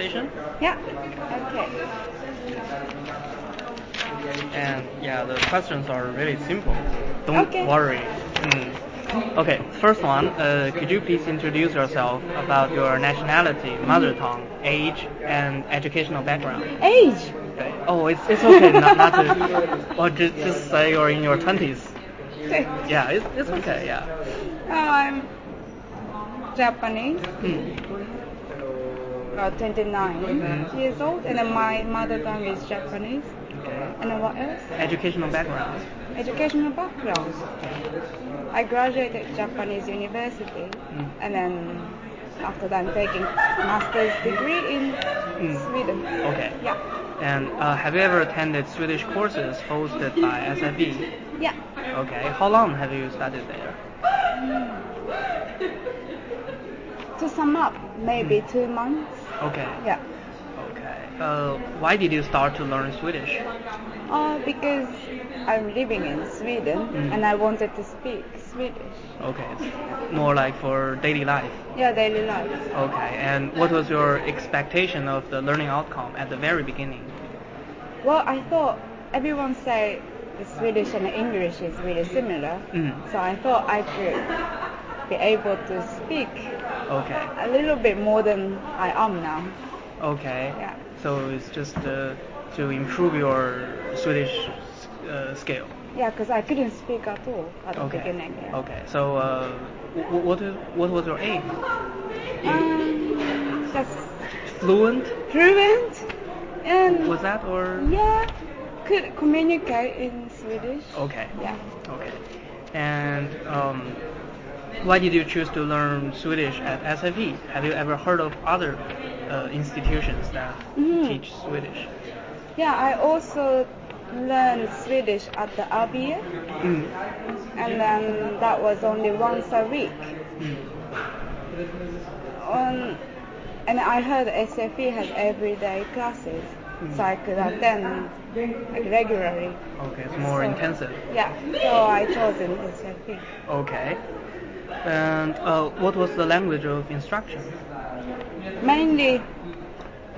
conversation. Yeah. Okay. And yeah, the questions are really simple. Don't Okay. worry. Okay, first one, could you please introduce yourself about your nationality, mother tongue, age, and educational background? Age. Okay. Oh, it's okay not to, or just say you're in your 20s. Yeah, it's okay, yeah. I'm Japanese, Mm. 29 years old, and then my mother tongue is Japanese. Okay. And then what else? Educational background. Educational background. I graduated Japanese university, and then after that I'm taking master's degree in Sweden. Okay. Yeah. And have you ever attended Swedish courses hosted by SFE? Yeah. Okay. How long have you studied there? To sum up, maybe 2 months. Okay. Yeah. Okay. Why did you start to learn Swedish? Because I'm living in Sweden and I wanted to speak Swedish. Okay. It's more like for daily life. Yeah, daily life. Okay. And what was your expectation of the learning outcome at the very beginning? Well, I thought everyone say the Swedish and the English is really similar. So I thought I could be able to speak Okay. a little bit more than I am now. Okay. Yeah. So it's just to improve your Swedish skill. Yeah, because I couldn't speak at all at the Okay. beginning. Yeah. Okay. So what was your aim? Just Fluent? fluent and Was that or? yeah, could communicate in Swedish. Okay. Yeah. Okay. And why did you choose to learn Swedish at SFE? Have you ever heard of other institutions that teach Swedish? Yeah, I also learned Swedish at the ABE, and then that was only once a week. And I heard SFE has everyday classes, so I could attend like regularly. Okay, it's more intensive. Yeah, so I chosen SFE. Okay. And what was the language of instruction?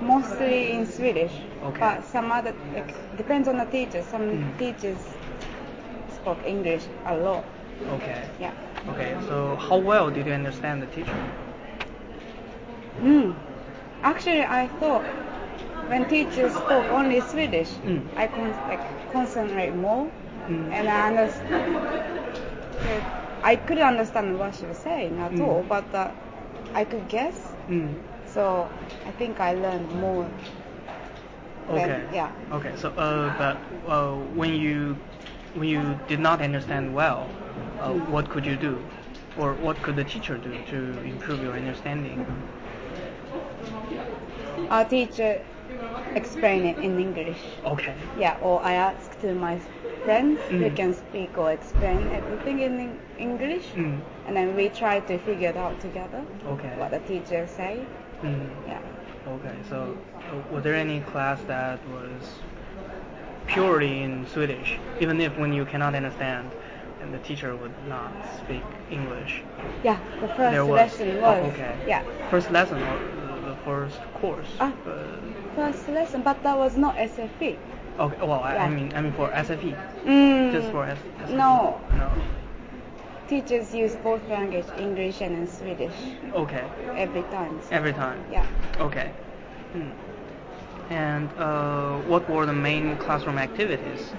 Mostly in Swedish, Okay. but some other, depends on the teacher. Some teachers spoke English a lot. Okay. Yeah. Okay, so how well did you understand the teacher? Actually, I thought when teachers spoke only Swedish, I concentrate more, and I couldn't understand what she was saying at all, but I could guess. So I think I learned more. Okay. Yeah. Okay. So, but when you did not understand well, what could you do, or what could the teacher do to improve your understanding? Our teacher explained it in English. Okay. Yeah, or I asked to my friends who can speak or explain everything in English, and then we try to figure it out together. Okay. What the teacher say. Yeah. Okay. So, was there any class that was purely in Swedish, even if when you cannot understand, and the teacher would not speak English? Yeah, the first There was. lesson was. Oh, okay. Yeah. First lesson or the first course? First lesson, but that was not SFE. Okay. Well, Yeah. I mean for SFE. Just for SFE. No. No. Teachers use both language, English and Swedish. Okay. Every time. So. Every time. Yeah. Okay. And what were the main classroom activities?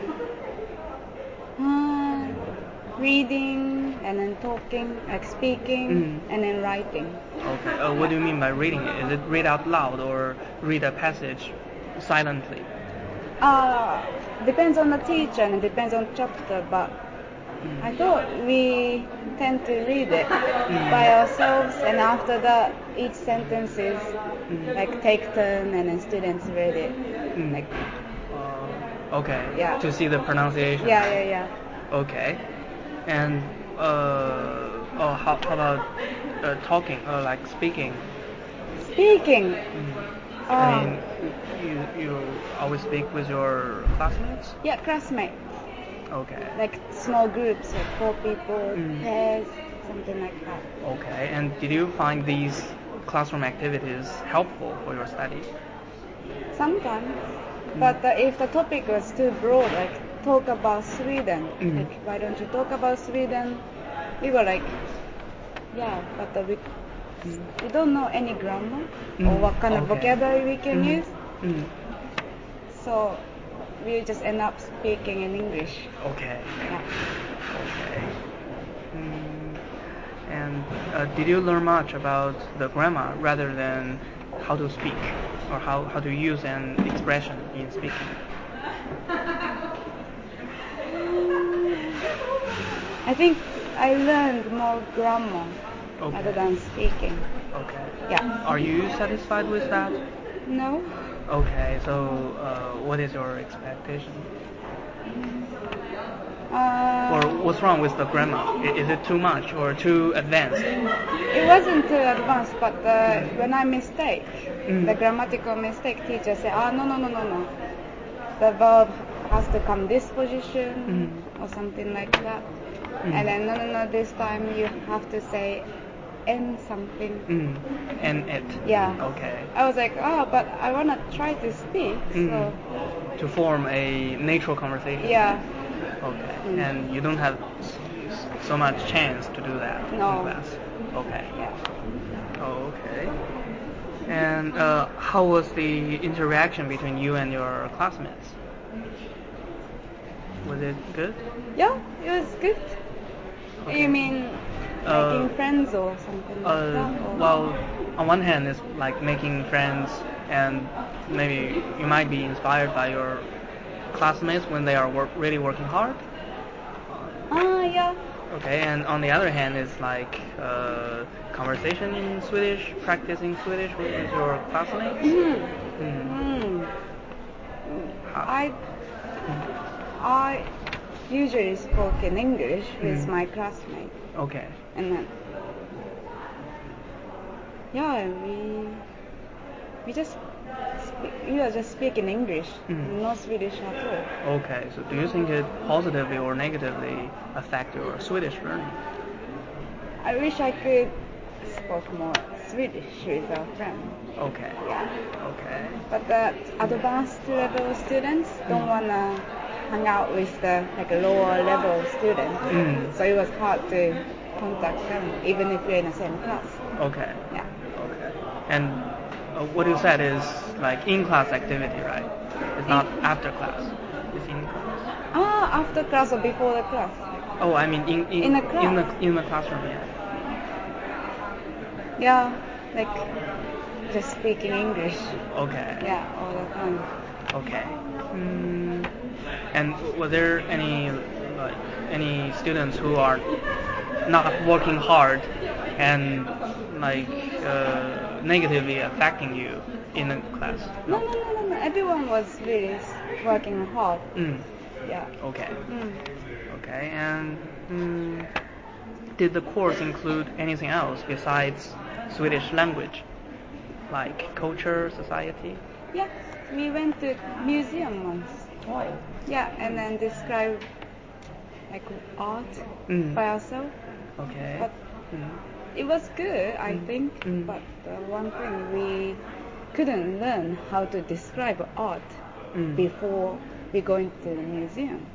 Reading and then talking, like speaking, and then writing. Okay. What do you mean by reading it? Is it read out loud or read a passage silently? Depends on the teacher and it depends on chapter, but I thought we tend to read it by ourselves, and after that each sentence is like take turn and then students read it. Like, okay. Yeah. To see the pronunciation. yeah. Okay. And how about talking or like speaking? Speaking. I mean, you always speak with your classmates? Yeah, classmate. Okay. Like small groups, like 4 people, pairs, something like that. Okay. And did you find these classroom activities helpful for your study? Sometimes. But if the topic was too broad, like talk about Sweden, like why don't you talk about Sweden? We were like, yeah, but we don't know any grammar or what kind of vocabulary we can use. So we just end up speaking in English. Okay. Yeah. Okay. And did you learn much about the grammar rather than how to speak or how to use an expression in speaking? I think I learned more grammar rather than speaking. Okay. Yeah. Are you satisfied with that? No. Okay, so what is your expectation? Or what's wrong with the grammar? Is it too much or too advanced? It wasn't too advanced, but when I mistake, the grammatical mistake, teacher said, no. The verb has to come this position or something like that. And then, no, this time you have to say and something. And it. Yeah. Okay. I was like, but I want to try to speak. So. To form a natural conversation. Yeah. Okay. And you don't have so much chance to do that in class. Okay. Yeah. Okay. And how was the interaction between you and your classmates? Was it good? Yeah, it was good. Okay. You mean making friends or something like that? Or? Well, on one hand, it's like making friends, and maybe you might be inspired by your classmates when they are really working hard. Yeah. Okay, and on the other hand, it's like conversation in Swedish, practicing Swedish with your classmates. I usually spoke in English with my classmates. Okay. And then, yeah, we just speak in English, no Swedish at all. Okay, so do you think it positively or negatively affect your Swedish learning? I wish I could speak more Swedish with our friends. Okay. Yeah. Okay. But the advanced level students don't wanna hang out with the lower level students. So it was hard to contact them, even if we're in the same class. Okay. Yeah. Okay. And what you said is like in-class activity, right? It's not after class. It's in class. After class or before the class? Oh, I mean in the class. In the classroom, yeah. Yeah, like just speaking English. Okay. Yeah, all the time. Okay. And were there any students who are not working hard and negatively affecting you in the class? No. Everyone was really working hard. Yeah. Okay. Okay. And did the course include anything else besides Swedish language, like culture, society? Yeah, we went to museum once. Oh. Yeah, and then describe art by ourselves. Okay. But it was good, I think. But one thing, we couldn't learn how to describe art before we going to the museum.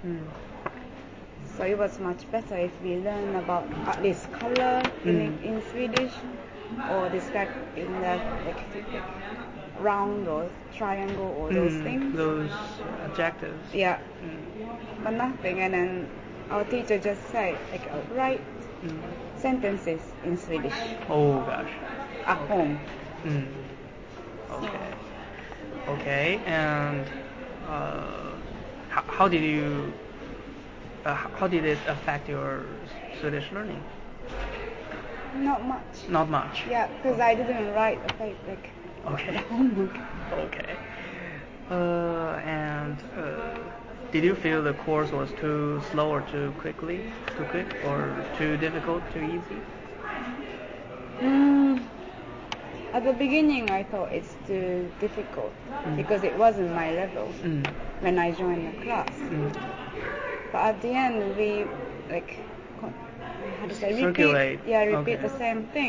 So it was much better if we learn about at least color in Swedish, or describe in the round or triangle or those things. Those adjectives. Yeah. But nothing, and then our teacher just said write sentences in Swedish. Oh gosh. At home. Okay. Okay, and how did you? How did it affect your Swedish learning? Not much. Not much. Yeah, because I didn't write the paper. Okay. The homework. Okay. And did you feel the course was too slow or too quick, or too difficult, too easy? At the beginning, I thought it's too difficult because it wasn't my level when I joined the class. But at the end, we repeat the same thing.